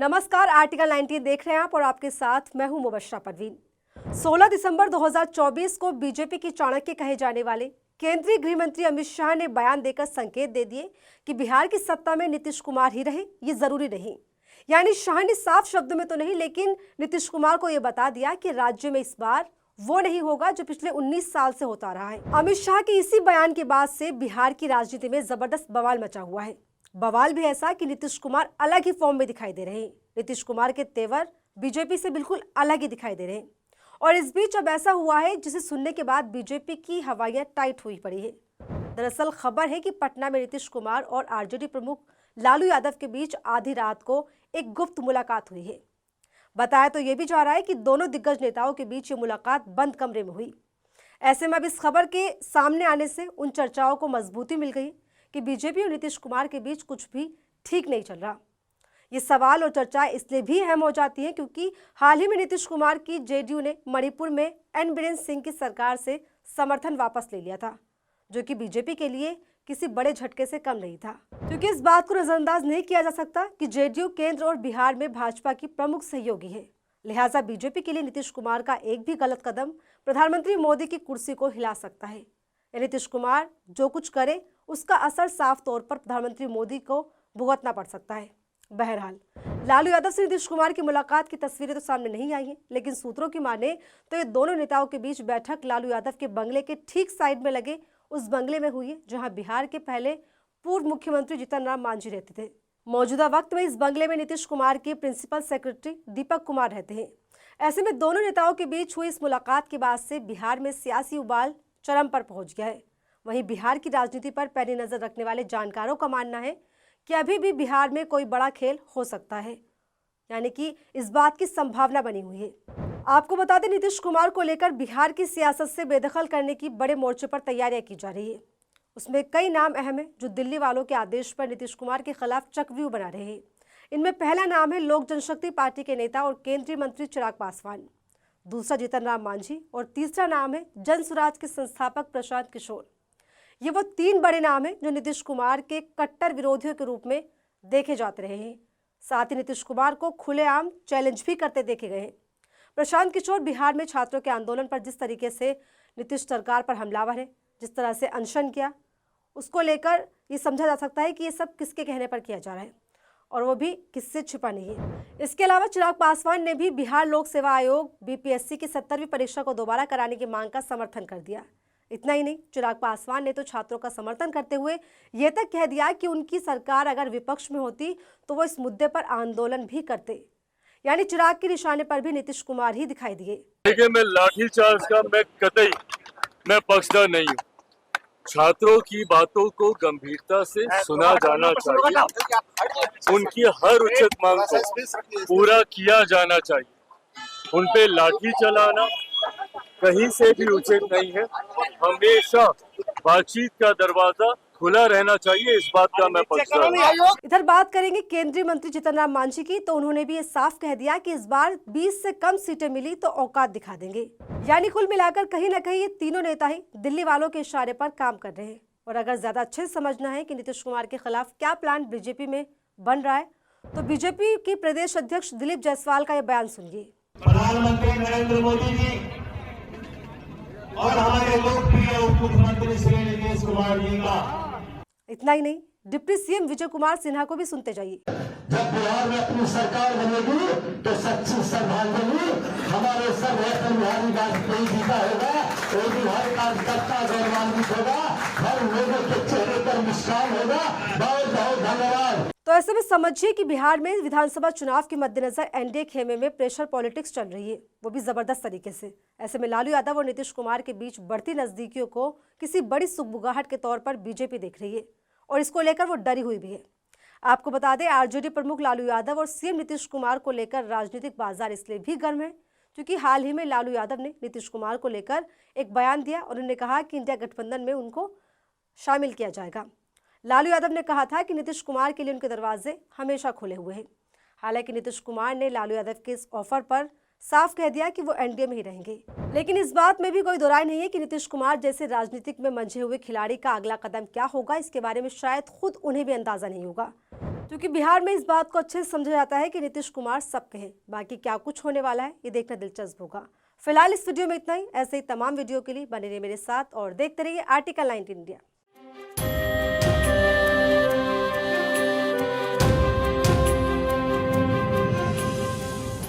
नमस्कार, आर्टिकल 19 देख रहे हैं आप और आपके साथ मैं हूं मुबशरा परवीन। 16 दिसंबर 2024 को बीजेपी की चाणक्य कहे जाने वाले केंद्रीय गृह मंत्री अमित शाह ने बयान देकर संकेत दे दिए कि बिहार की सत्ता में नीतीश कुमार ही रहे, ये जरूरी नहीं। यानी शाह ने साफ शब्दों में तो नहीं, लेकिन नीतीश कुमार को यह बता दिया कि राज्य में इस बार वो नहीं होगा जो पिछले 19 साल से होता रहा है। अमित शाह के इसी बयान के बाद से बिहार की राजनीति में जबरदस्त बवाल मचा हुआ है। बवाल भी ऐसा कि नीतीश कुमार अलग ही फॉर्म में दिखाई दे रहे हैं। नीतीश कुमार के तेवर बीजेपी से बिल्कुल अलग ही दिखाई दे रहे हैं। और इस बीच अब ऐसा हुआ है जिसे सुनने के बाद बीजेपी की हवाइयां टाइट हुई पड़ी है। दरअसल खबर है कि पटना में नीतीश कुमार और आरजेडी प्रमुख लालू यादव के बीच आधी रात को एक गुप्त मुलाकात हुई है। बताया तो ये भी जा रहा है कि दोनों दिग्गज नेताओं के बीच ये मुलाकात बंद कमरे में हुई। ऐसे में अब इस खबर के सामने आने से उन चर्चाओं को मजबूती मिल गई कि बीजेपी और नीतीश कुमार के बीच कुछ भी ठीक नहीं चल रहा। ये सवाल और चर्चाएं इसलिए भी अहम हो जाती हैं क्योंकि हाल ही में नीतीश कुमार की जेडीयू ने मणिपुर में एन बीरेन सिंह की सरकार से समर्थन वापस ले लिया था, जो कि बीजेपी के लिए किसी बड़े झटके से कम नहीं था। क्योंकि इस बात को नजरअंदाज नहीं किया जा सकता कि जेडीयू केंद्र और बिहार में भाजपा की प्रमुख सहयोगी है। लिहाजा बीजेपी के लिए नीतीश कुमार का एक भी गलत कदम प्रधानमंत्री मोदी की कुर्सी को हिला सकता है। नीतीश कुमार जो कुछ करे उसका असर साफ तौर पर प्रधानमंत्री मोदी को भुगतना पड़ सकता है। बहरहाल लालू यादव से नीतीश कुमार की मुलाकात की तस्वीरें तो सामने नहीं आई हैं, लेकिन सूत्रों की माने तो ये दोनों नेताओं के बीच बैठक लालू यादव के बंगले के ठीक साइड में लगे उस बंगले में हुई है जहां बिहार के पहले पूर्व मुख्यमंत्री जीतन राम मांझी रहते थे। मौजूदा वक्त में इस बंगले में नीतीश कुमार के प्रिंसिपल सेक्रेटरी दीपक कुमार रहते हैं। ऐसे में दोनों नेताओं के बीच हुई इस मुलाकात के बाद से बिहार में सियासी उबाल चरम पर पहुंच गया है। वहीं बिहार की राजनीति पर पैनी नजर रखने वाले जानकारों का मानना है कि अभी भी बिहार में कोई बड़ा खेल हो सकता है, यानी कि इस बात की संभावना बनी हुई है। आपको बता दें, नीतीश कुमार को लेकर बिहार की सियासत से बेदखल करने की बड़े मोर्चे पर तैयारियां की जा रही है। उसमें कई नाम अहम है जो दिल्ली वालों के आदेश पर नीतीश कुमार के खिलाफ चक्रव्यूह बना रहे हैं। इनमें पहला नाम है लोक जनशक्ति पार्टी के नेता और केंद्रीय मंत्री चिराग पासवान, दूसरा जीतन राम मांझी और तीसरा नाम है जन स्वराज के संस्थापक प्रशांत किशोर। ये वो तीन बड़े नाम हैं जो नीतीश कुमार के कट्टर विरोधियों के रूप में देखे जाते रहे हैं। साथ ही नीतीश कुमार को खुलेआम चैलेंज भी करते देखे गए हैं। प्रशांत किशोर बिहार में छात्रों के आंदोलन पर जिस तरीके से नीतीश सरकार पर हमलावर है, जिस तरह से अनशन किया, उसको लेकर ये समझा जा सकता है कि ये सब किसके कहने पर किया जा रहा है और वो भी किससे छिपा नहीं है। इसके अलावा चिराग पासवान ने भी बिहार लोक सेवा आयोग बीपीएससी की 70वीं परीक्षा को दोबारा कराने की मांग का समर्थन कर दिया। इतना ही नहीं, चिराग पासवान ने तो छात्रों का समर्थन करते हुए ये तक कह दिया कि उनकी सरकार अगर विपक्ष में होती तो वो इस मुद्दे पर आंदोलन भी करते। यानी चिराग के निशाने पर भी नीतीश कुमार ही दिखाई दिए। देखिए, मैं लाठीचार्ज का कतई पक्षधर नहीं हूँ। छात्रों की बातों को गंभीरता से सुना जाना चाहिए, उनकी हर उचित मांग को पूरा किया जाना चाहिए। उन पे लाठी चलाना कहीं से भी उचित नहीं है। हमेशा बातचीत का दरवाजा खुला रहना चाहिए, इस बात का मैं पक्षधर हूं। इधर बात करेंगे केंद्रीय मंत्री जीतन राम मांझी की, तो उन्होंने भी ये साफ कह दिया कि इस बार 20 से कम सीटें मिली तो औकात दिखा देंगे। यानी कुल मिलाकर कहीं ना कहीं ये तीनों नेता ही दिल्ली वालों के इशारे पर काम कर रहे हैं। और अगर ज्यादा अच्छे से समझना है कि नीतीश कुमार के खिलाफ क्या प्लान बीजेपी में बन रहा है, तो बीजेपी के प्रदेश अध्यक्ष दिलीप जायसवाल का यह बयान सुनिए। प्रधानमंत्री नरेंद्र मोदी जी और हमारे लोकप्रिय उप मुख्यमंत्री श्री नीतीश कुमार जी का। इतना ही नहीं, डिप्टी सीएम विजय कुमार सिन्हा को भी सुनते जाइए। जब बिहार में अपनी सरकार बनेगी तो सच्ची श्रद्धांजलि हमारे सर्वोत्तम बिहारी वाजपेयी जी का होगा। वो बिहार कार्यकर्ता गौरवान्वित होगा, हर लोगों के चेहरे पर मुस्कान होगा। बहुत बहुत धन्यवाद। तो ऐसे में समझिए कि बिहार में विधानसभा चुनाव के मद्देनजर एनडीए खेमे में प्रेशर पॉलिटिक्स चल रही है, वो भी जबरदस्त तरीके से। ऐसे में लालू यादव और नीतीश कुमार के बीच बढ़ती नजदीकियों को किसी बड़ी सुगबुगाहट के तौर पर बीजेपी देख रही है और इसको लेकर वो डरी हुई भी है। आपको बता दें, आरजेडी प्रमुख लालू यादव और सीएम नीतीश कुमार को लेकर राजनीतिक बाजार इसलिए भी गर्म है क्योंकि हाल ही में लालू यादव ने नीतीश कुमार को लेकर एक बयान दिया और उन्होंने कहा कि इंडिया गठबंधन में उनको शामिल किया जाएगा। लालू यादव ने कहा था कि नीतीश कुमार के लिए उनके दरवाजे हमेशा खुले हुए हैं। हालांकि नीतीश कुमार ने लालू यादव के इस ऑफर पर साफ कह दिया कि वो एनडीए में ही रहेंगे। लेकिन इस बात में भी कोई दोराय नहीं है कि नीतीश कुमार जैसे राजनीतिक में मंझे हुए खिलाड़ी का अगला कदम क्या होगा, इसके बारे में शायद खुद उन्हें भी अंदाजा नहीं होगा। क्योंकि बिहार में इस बात को अच्छे से समझा जाता है कि नीतीश कुमार सबके हैं। बाकी क्या कुछ होने वाला है ये देखना दिलचस्प होगा। फिलहाल इस वीडियो में इतना ही। ऐसे ही तमाम वीडियो के लिए बने रहिए मेरे साथ और देखते रहिए आर्टिकल 19 इंडिया।